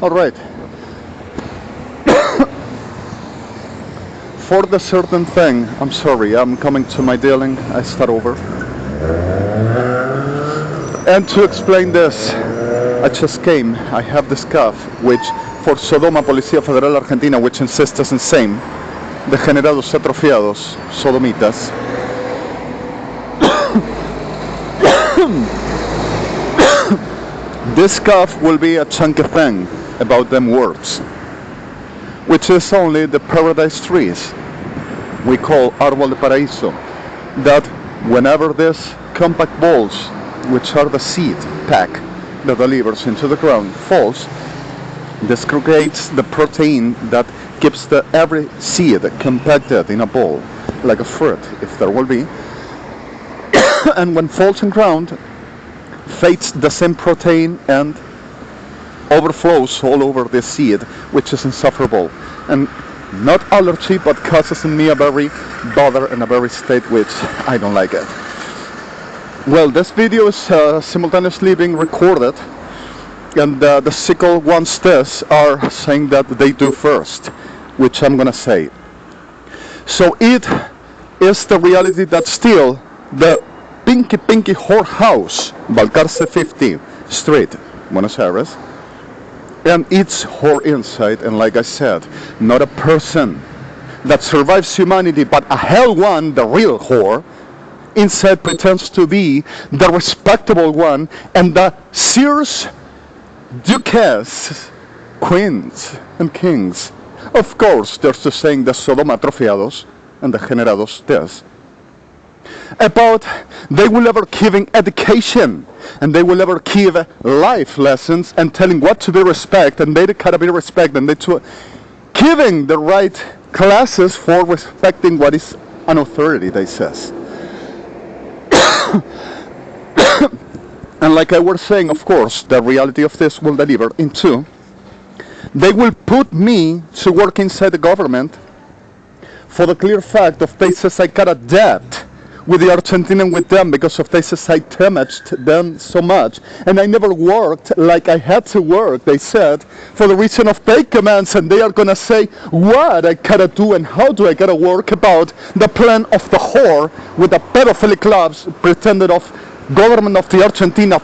All right. For the certain thing, I'm sorry, I'm coming to my dealing. I start over. And to explain this, I just came. I have this cuff, which for Sodoma, Policía Federal Argentina, which insists is insane. Degenerados, atrofiados, sodomitas. This cuff will be a chunky thing about them words, which is only the paradise trees we call Árbol de Paraíso, that whenever this compact balls, which are the seed pack that delivers into the ground, falls, this creates the protein that keeps every seed compacted in a ball, like a fruit, if there will be, and when falls in ground, fades the same protein and overflows all over the seed, which is insufferable. And not allergy, but causes in me a very bother and a very state which I don't like it. Well, this video is simultaneously being recorded, and the sickle ones this are saying that they do first, which I'm gonna say. So it is the reality that still the pinky whorehouse, Balcarce 50 Street, Buenos Aires, and it's whore inside, and like I said, not a person that survives humanity, but a hell one, the real whore, inside pretends to be the respectable one, and the Sears duchess, queens and kings. Of course, there's the saying, the Sodoma atrofiados and the generados des, about they will ever giving education and they will ever give life lessons and telling what to be respect, and they gotta be respect, and they to giving the right classes for respecting what is an authority, they says. And like I was saying, of course, the reality of this will deliver into, they will put me to work inside the government for the clear fact of they says I got a debt with the Argentinian with them because of they says I damaged them so much, and I never worked like I had to work, they said, for the reason of pay commands, and they are gonna say what I gotta do and how do I gotta work about the plan of the whore with the pedophilic clubs pretended of government of the Argentina,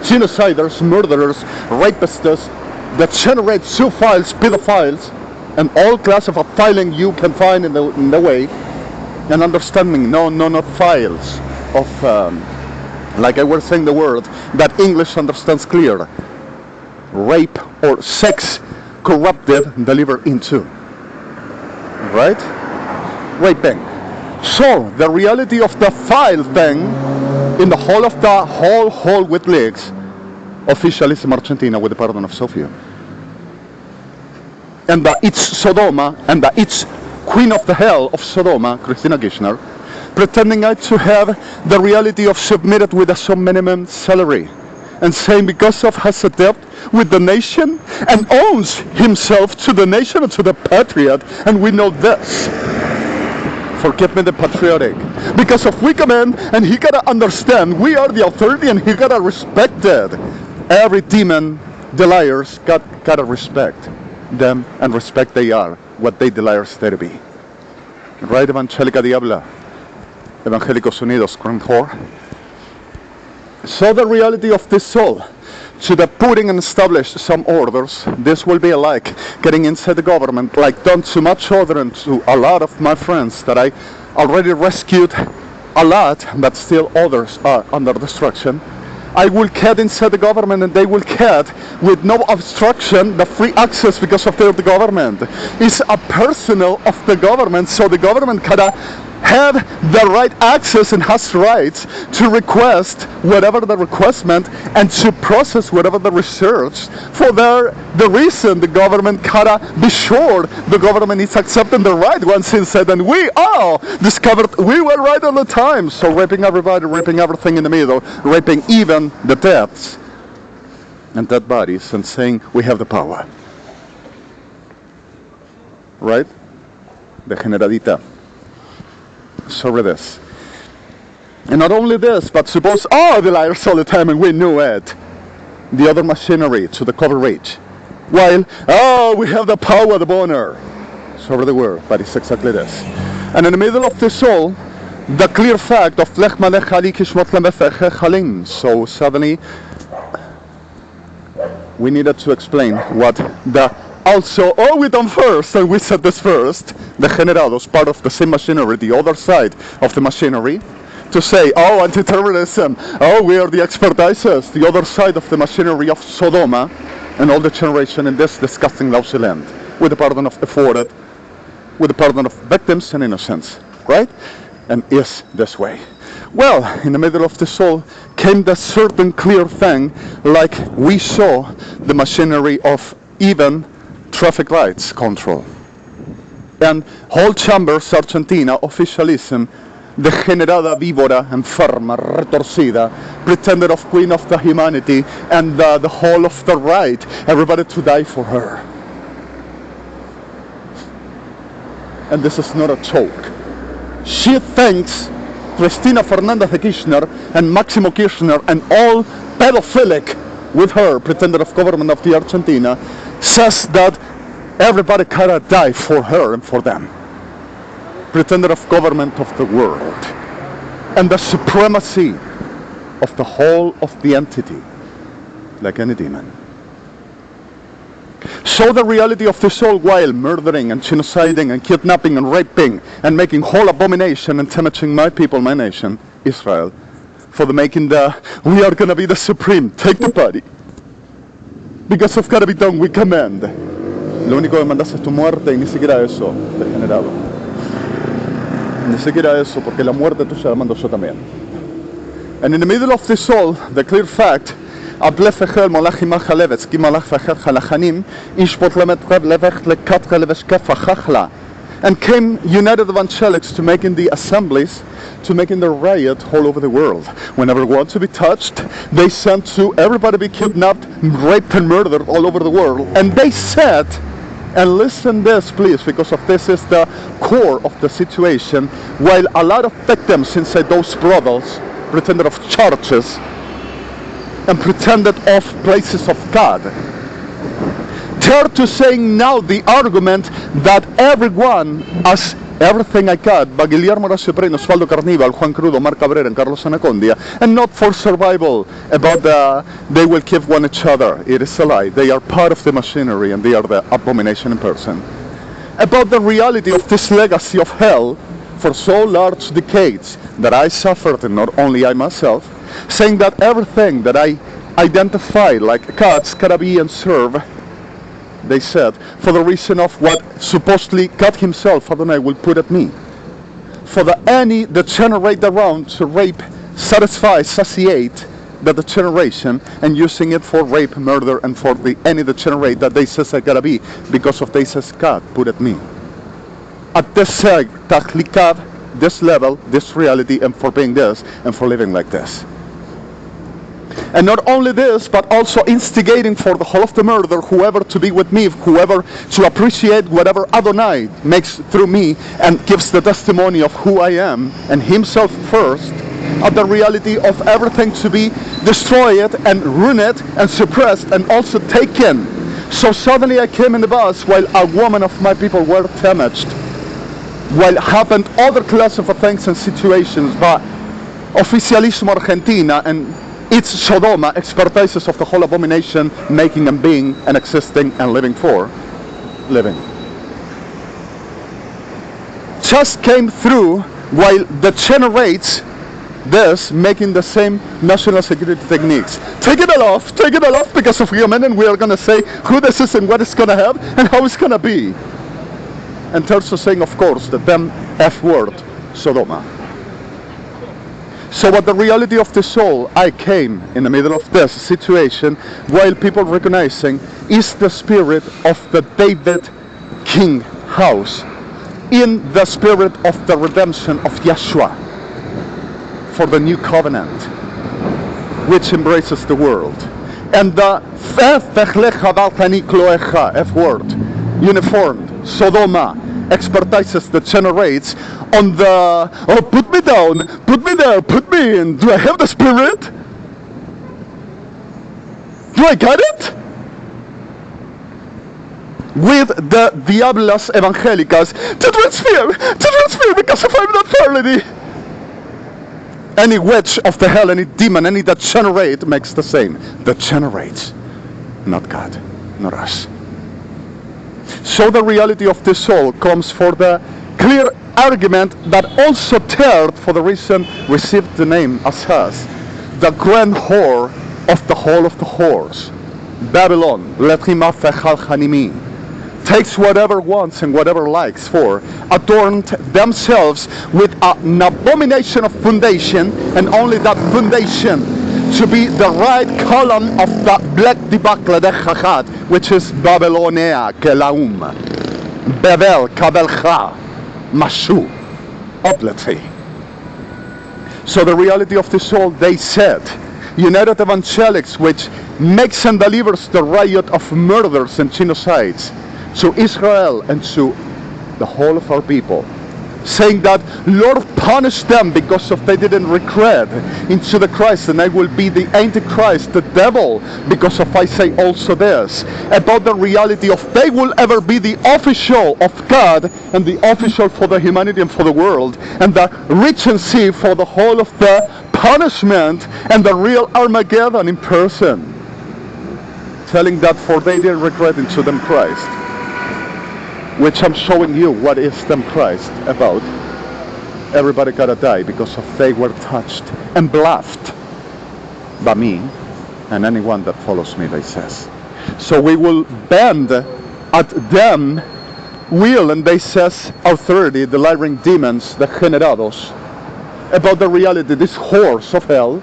genociders, murderers, rapists, that generate zoophiles, pedophiles, and all class of filing you can find in the way, and understanding, not files of, like I was saying the word, that English understands clear, rape or sex corrupted delivered into, right? Raping. So, the reality of the file thing, in the whole of the whole with legs, officialism Argentina with the pardon of Sofia. And it's Sodoma, and it's Queen of the Hell of Sodoma, Cristina Kirchner, pretending to have the reality of submitted with a some minimum salary, and saying because of has a debt with the nation, and owns himself to the nation and to the patriot, and we know this. Forgive me the patriotic, because of we come in, and he gotta understand we are the authority, and he gotta respect it. Every demon, the liars, gotta respect them and respect they are what they desires they to be. Right, Evangelica Diabla, Evangélicos Unidos, Grand Whore. So the reality of this soul, to the putting and establish some orders, this will be like getting inside the government, like done to much other and to a lot of my friends that I already rescued a lot, but still others are under destruction. I will get inside the government, and they will get with no obstruction the free access because of the government. It's a personal of the government, so the government can have the right access and has rights to request whatever the requestment and to process whatever the research for the reason the government can be sure the government is accepting the right ones inside, and we all discovered we were right all the time. So raping everybody, raping everything in the middle, raping even the deaths and dead bodies, and saying we have the power. Right? The generadita. Sorry this. And not only this, but suppose all the liars all the time and we knew it. the other machinery to the coverage. While, oh, we have the power, the boner. It's over the word, but it's exactly this. And in the middle of this all, the clear fact of so suddenly we needed to explain what the also, oh, we done first, and we said this first, the generados, part of the same machinery, the other side of the machinery, to say, oh, anti-terrorism, oh, we are the expertises, the other side of the machinery of Sodoma, and all the generation in this disgusting lousy land, with the pardon of the afforded, with the pardon of victims and innocents, right? And is this way. Well, in the middle of this all came the certain clear thing, like we saw the machinery of even traffic lights control. And whole chambers Argentina officialism, degenerada víbora, enferma, retorcida, pretended of queen of the humanity, and the whole of the right, everybody to die for her. And this is not a joke. She thinks Cristina Fernandez de Kirchner and Máximo Kirchner and all pedophilic with her, pretender of government of the Argentina, says that everybody gotta die for her and for them. Pretender of government of the world. And the supremacy of the whole of the entity, like any demon. So the reality of this all while murdering and genociding and kidnapping and raping and making whole abomination and damaging my people, my nation, Israel, for the making the, we are gonna be the supreme, take the body. Because of gotta be done, we command. Lo único que mandas es tu muerte y ni siquiera eso, degenerado. Ni siquiera eso, porque la muerte tuya la mando yo también. And in the middle of this all, the clear fact, and came united evangelics to making the assemblies, to making the riot all over the world. Whenever want to be touched, they sent to everybody be kidnapped, raped and murdered all over the world. And they said, and listen this please, because of this is the core of the situation, while a lot of victims inside those brothels pretended of churches and pretended of places of God, dare to saying now the argument that everyone, as everything I got, by Guillermo Horacio Pereira, Osvaldo Carnival, Juan Crudo, Marc Cabrera, and Carlos Anacondia, and not for survival, about they will kill one each other. It is a lie. They are part of the machinery and they are the abomination in person. About the reality of this legacy of hell for so large decades that I suffered, and not only I myself, saying that everything that I identified like God's gotta be and serve, they said, for the reason of what supposedly God himself, Adonai, will put at me. For the any that generate around to rape, satisfy, satiate that the generation, and using it for rape, murder, and for the any that generate that they says I gotta be, because of they says God put at me. At this this level, this reality, and for being this, and for living like this. And not only this, but also instigating for the whole of the murder, whoever to be with me, whoever to appreciate whatever Adonai makes through me and gives the testimony of who I am, and himself first, of the reality of everything to be destroyed and ruined and suppressed and also taken. So suddenly I came in the bus while a woman of my people were damaged, while happened other class of things and situations, but Oficialismo Argentina and its Sodoma expertises of the whole abomination making and being and existing and living for living. Just came through while the generates this making the same national security techniques. Take it all off because of human, and we are going to say who this is and what it's going to have and how it's going to be. And also saying, of course, the damn F word, Sodoma. So what the reality of the soul, I came in the middle of this situation while people recognizing is the spirit of the David King house, in the spirit of the redemption of Yeshua for the new covenant, which embraces the world. And the F word, uniformed, Sodoma, expertises that generates on the, oh, put me down, put me there, put me in, do I have the spirit? Do I get it? With the Diablas Evangelicas to transfer because of I'm not fairly. Any witch of the hell, any demon, any degenerate makes the same. Degenerates. Not God, not us. So the reality of the soul comes for the clear argument that also Third, for the reason received the name as has, the grand whore of the whole of the whores. Babylon, Letrima Fechal Hanimi, takes whatever wants and whatever likes for, adorned themselves with an abomination of foundation, and only that foundation to be the right column of the black debacle de Chachad, which is Babylonia, Kelaum, Bevel, Kabelcha, Mashu, Oblati. So the reality of the soul, they said, United Evangelics, which makes and delivers the riot of murders and genocides to Israel and to the whole of our people, saying that Lord punish them because of they didn't regret into the Christ, and I will be the Antichrist, the devil, because of I say also this about the reality of they will ever be the official of God and the official for the humanity and for the world, and the regency for the whole of the punishment and the real Armageddon in person, telling that for they didn't regret into them Christ, which I'm showing you what is them Christ about. Everybody gotta die because of they were touched and bluffed by me and anyone that follows me, they says. So we will bend at them will, and they says authority, the lying demons, the generados, about the reality, this horse of hell,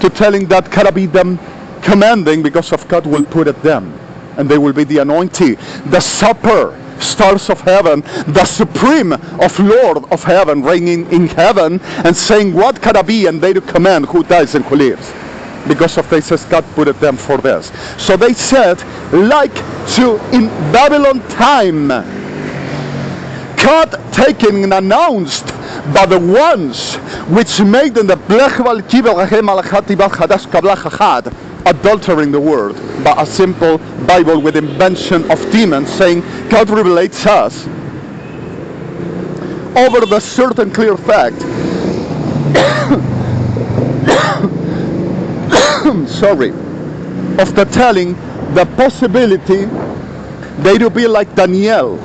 to telling that gotta be them commanding because of God will put it them, and they will be the anointing, the supper, stars of heaven, the supreme of Lord of heaven, reigning in heaven and saying what can I be, and they do command who dies and who lives, because of they says God put it them for this. So they said, like to in Babylon time, God taken and announced by the ones which made in the adultering the word by a simple Bible with invention of demons, saying God revelates us over the certain clear fact sorry, of the telling the possibility they do be like Daniel.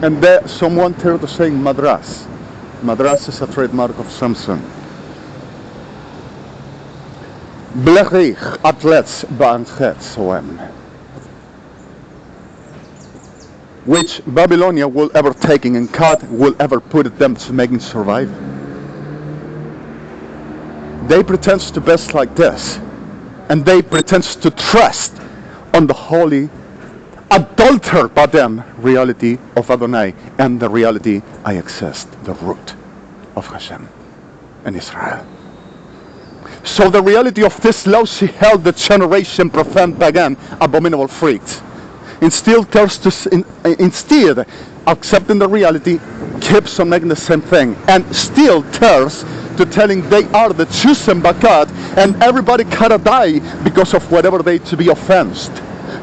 And there someone turned to saying Madras. Madras is a trademark of Samsung. Blerich atlets baantgets oem, which Babylonia will ever taking and God will ever put them to making survive. They pretend to best like this, and they pretend to trust on the holy adulter by them reality of Adonai and the reality I exist, the root of Hashem and Israel. So the reality of this law she held the generation profound pagan abominable freaks. Instead accepting the reality, keeps on making the same thing, and still tells to telling they are the chosen by God, and everybody gotta die because of whatever they to be offensed,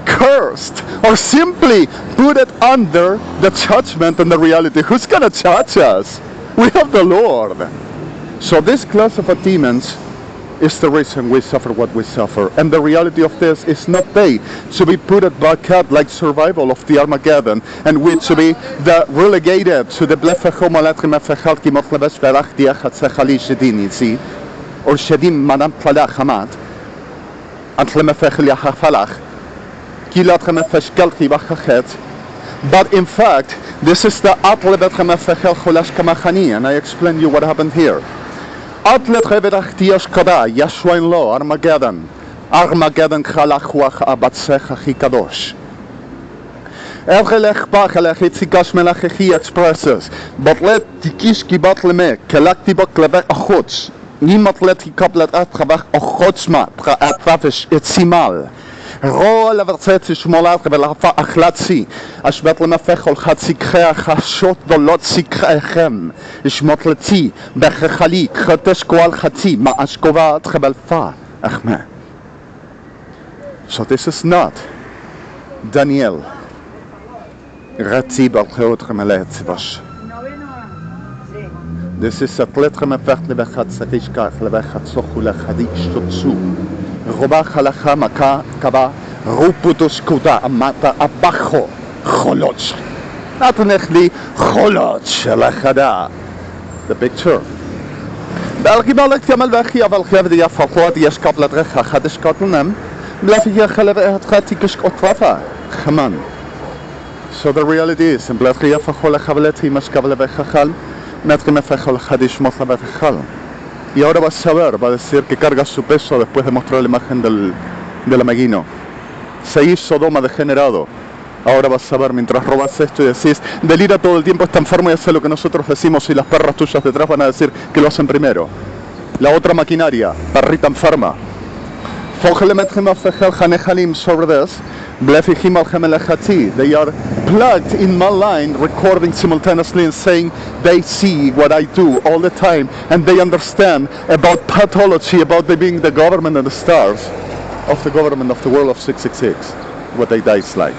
cursed, or simply put it under the judgment and the reality. Who's gonna judge us? We have the Lord. So this class of demons is the reason we suffer what we suffer, and the reality of this is not they to be put at back up like survival of the Armageddon, and we to be the relegated to the or shedim manam falach hamat but in fact this is the and I explain you what happened here. Atlet reverach dias kada Yeshua lo Armageddon chalachwach abatsecha chikadosh. Elgelech bachelech itzikas melachechi expresses, but let tikishki batleme kelakti baklevech achots. Niemand let gekaplet atgabach achotsma prafish itzimal. Roa levertzet shmolat belafa achlatzi. Ashbet lemafechol chatzikhe chashot dolot sikhem. Ishmotleti bechechali khatesh koal chatzi ma ashkovat khabelfa Achme. So this is not Daniel. Ratib al-Kheotremeletzibash. This is a Tletremefacht lebechat Sakishkach lebechat Sochula Hadish Tutsu. Robach Halacha Maka Kaba Ruputus Kuda Amata Abacho Choloch. Not only Choloch Lachada. The picture. Belgibalek Yamal Vechi Aval Khavdia Fakot Yaskapla Recha Hadishkotnam. Blafia Khalevet Khatikish Otrafa. Haman. So the reality is, en Blafia Fachola Havaleti Maskabla Vechal. Y ahora vas a saber, va a decir que carga su peso después de mostrar la imagen del ameguino. Se hizo Sodoma degenerado. Ahora vas a saber, mientras robas esto y decís, delira todo el tiempo, está enfermo y hace lo que nosotros decimos, y las perras tuyas detrás van a decir que lo hacen primero. La otra maquinaria, perrita enferma. Sobre this, they are plugged in my line, recording simultaneously and saying they see what I do all the time, and they understand about pathology, about they being the government and the stars of the government of the world of 666, what they dies like.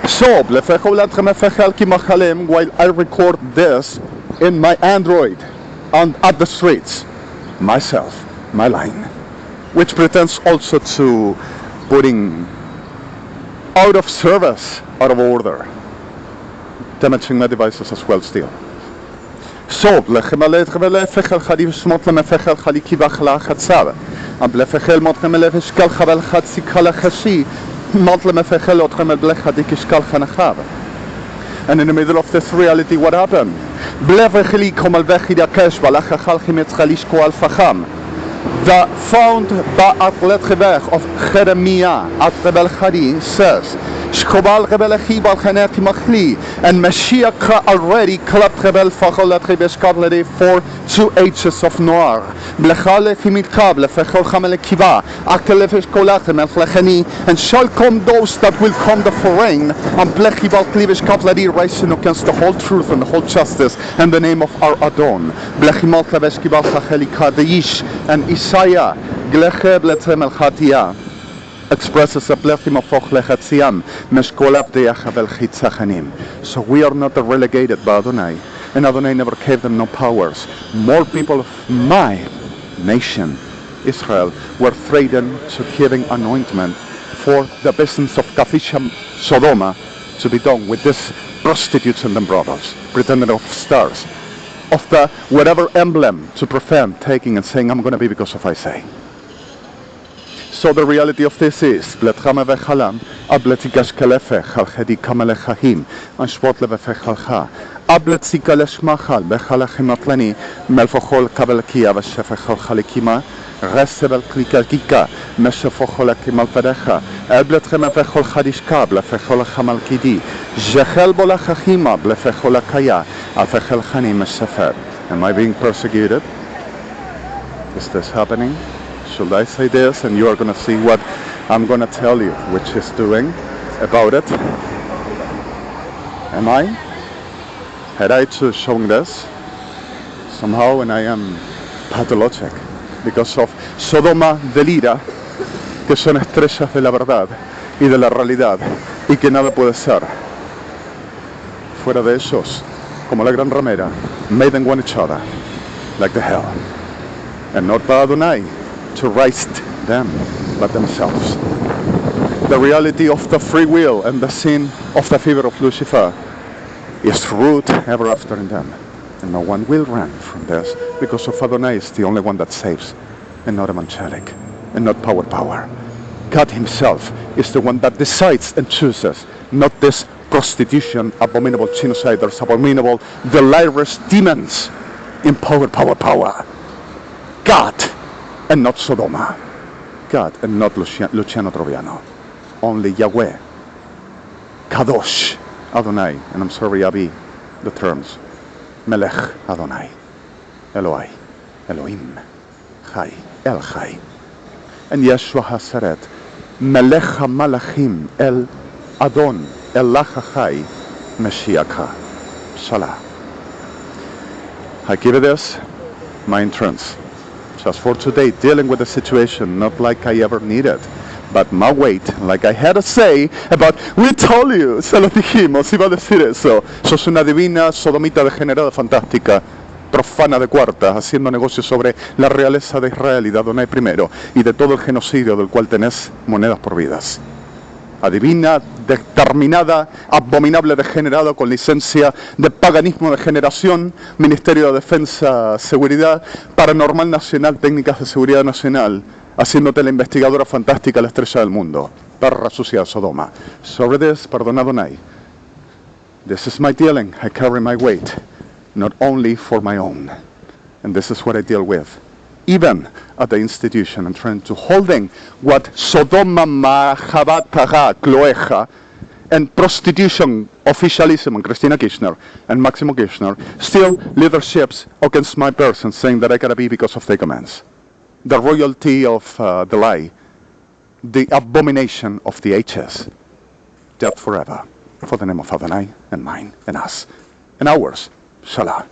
So, while I record this in my Android and at the streets, myself, my line, which pretends also to putting out of service, out of order, damaging my devices as well still. So, and in the middle of this reality, what happened? The found Ba'atlet Rebech of Jeremiah at Rebel Khadi says, Shkobal Rebel Chibal Haneti Machli, and Mashiach already clapped Rebel Facholat Rebesh Kablere for 2 H's of Noir. Blechale Himit Kable, Fechol Hamele Kiva, Akelefesh Kolachem, and Flecheni, and shall come those that will come the foreign, and Blechibal Klivish Kabladi rising against the whole truth and the whole justice, and the name of our Adon. Blechimal Klavesh Kibal Chacheli Kadeish, and Isaiah Glecheb Letzem El Khatia expresses a blessing of Fochlechatziam, Meshkolab Deachavel Chitzachanim. So we are not relegated by Adonai, and Adonai never gave them no powers. More people of my nation, Israel, were threatened to giving anointment for the business of Kafisha Sodoma to be done with these prostitutes and them brothels, pretending of stars, of the whatever emblem to prevent taking and saying, I'm going to be because of I say. So the reality of this is, Bletrame vechalam, abletikash kalefech, halchedi kamelechahim, anshvot levefechalcha, abletzikalesh machal, bechalachim atlani, melfochol kabelakia, veshefechal chalikima, resebel klikakika, meshefochol akimal perecha, elbletrame vechol chadishka, blefechol chamalkidi, jechel bolachachima, blefechol akaya, afechel chanim eshefer. Am I being persecuted? Is this happening? Should I say this, and you are going to see what I'm going to tell you, which is doing about it? Am I? Had I to shown this somehow, and I am pathologic because of Sodoma delira, que son estrellas de la verdad y de la realidad, y que nada puede ser fuera de ellos, como la gran ramera, made them one each other, like the hell, and not by Adonai to rise them, but themselves. The reality of the free will and the sin of the fever of Lucifer is root ever after in them. And no one will run from this, because of Adonai is the only one that saves, and not a angelic, and not power. God himself is the one that decides and chooses, not this prostitution, abominable genociders, abominable delirious demons in power. God, and not Sodoma. God, and not Luciano Troviano. Only Yahweh, Kadosh, Adonai, and I'm sorry, Abi, the terms, Melech Adonai, Eloi, Elohim, Chai, El Chai. And Yeshua has said it, Melech HaMalachim, El Adon, El Chai, Mashiach, Salah. I give it this, my entrance. just for today, dealing with the situation, not like I ever needed, but my weight, like I had to say about, we told you, se lo dijimos, iba a decir eso. Sos una divina sodomita degenerada fantástica, profana de cuarta, haciendo negocios sobre la realeza de Israel y de Adonai primero, y de todo el genocidio del cual tenés monedas por vidas. Adivina, determinada, abominable, degenerado, con licencia de paganismo de generación, Ministerio de Defensa, Seguridad, Paranormal Nacional, Técnicas de Seguridad Nacional, haciéndote la investigadora fantástica, la estrella del mundo, perra sucia Sodoma. Sobre this, perdón Adonai, this is my dealing, I carry my weight, not only for my own, and this is what I deal with. Even at the institution, I'm trying to holding what Sodoma, Mahabataga, Cloeja, and prostitution officialism and Christina Kirchner and Maximo Kirchner still leaderships against my person, saying that I gotta be because of their commands. The royalty of the lie, the abomination of the HS, death forever, for the name of Adonai and mine and us and ours. Salah.